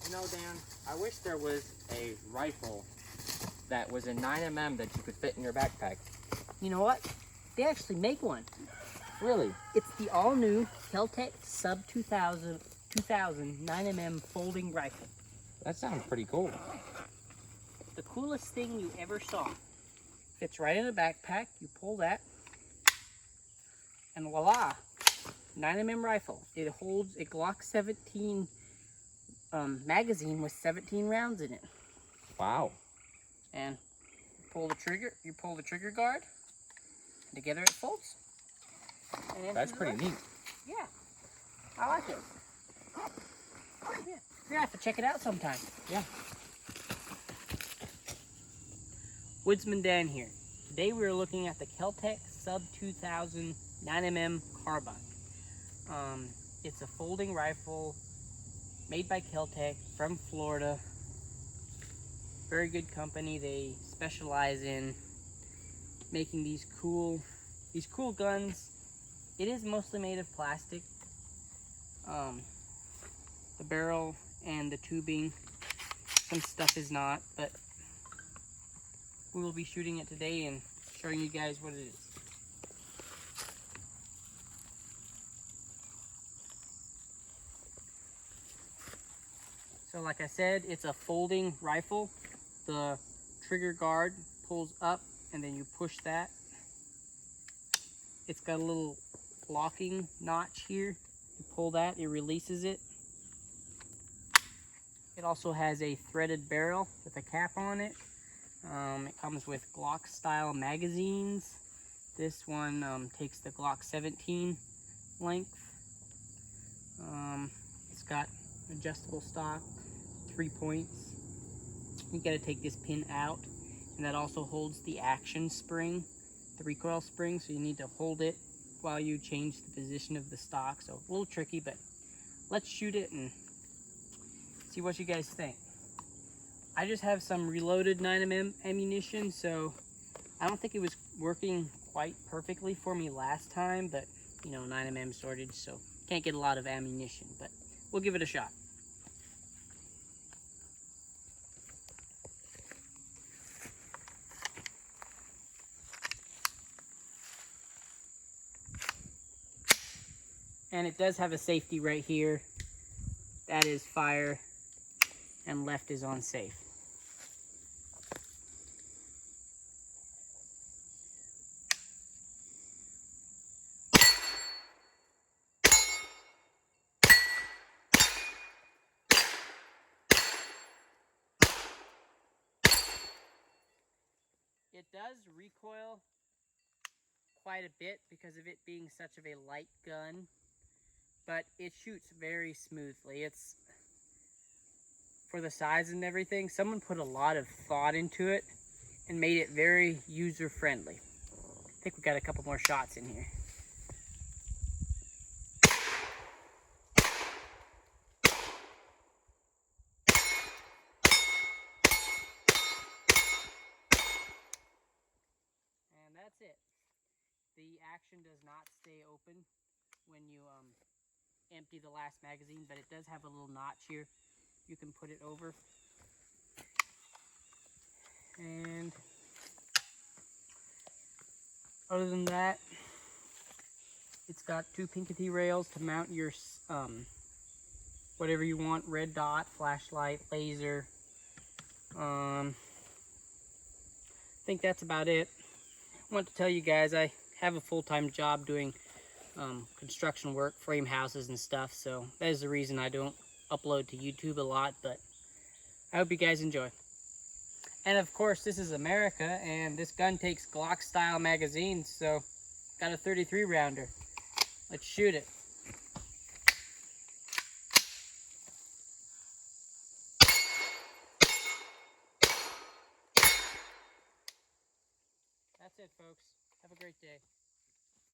You know, Dan, I wish there was a rifle that was a 9mm that you could fit in your backpack. You know what? They actually make one. Really? It's the all-new Kel-Tec Sub 2000 9mm folding rifle. That sounds pretty cool. The coolest thing you ever saw. Fits right in a backpack. You pull that, and voila, 9mm rifle. It holds a Glock 17 magazine with 17 rounds in it. Wow. And you pull the trigger guard, and together it folds. That's pretty neat. Yeah, I like it. Yeah, you're gonna have to check it out sometime. Yeah. Woodsman Dan here. Today we are looking at the Kel-Tec Sub 2000 9mm carbine. It's a folding rifle made by Kel-Tec from Florida. Very good company. They specialize in making these cool guns. It is mostly made of plastic. The barrel and the tubing, some stuff is not, but we will be shooting it today and showing you guys what it is. So like I said, it's a folding rifle. The trigger guard pulls up and then you push that. It's got a little locking notch here. You pull that, it releases it. It also has a threaded barrel with a cap on it. It comes with Glock style magazines. This one takes the Glock 17 length. It's got adjustable stock, 3 points. You gotta take this pin out, and that also holds the action spring, the recoil spring, so you need to hold it while you change the position of the stock. So a little tricky, but let's shoot it and see what you guys think. I just have some reloaded 9mm ammunition, so I don't think it was working quite perfectly for me last time, but you know, 9mm shortage, so can't get a lot of ammunition, but we'll give it a shot. And it does have a safety right here. That is fire, and left is on safe. It does recoil quite a bit because of it being such of a light gun, but it shoots very smoothly. It's, for the size and everything, someone put a lot of thought into it and made it very user-friendly. I think we got a couple more shots in here. And that's it. The action does not stay open when you empty the last magazine, but it does have a little notch here. You can put it over. And other than that, it's got 2 pinkety rails to mount your whatever you want, red dot, flashlight, laser. I think that's about it. I want to tell you guys I have a full-time job doing construction work, frame houses and stuff, so that is the reason I don't upload to YouTube a lot, but I hope you guys enjoy. And of course, this is America, and this gun takes Glock style magazines, so got a 33 rounder. Let's shoot it. That's it, folks. Have a great day.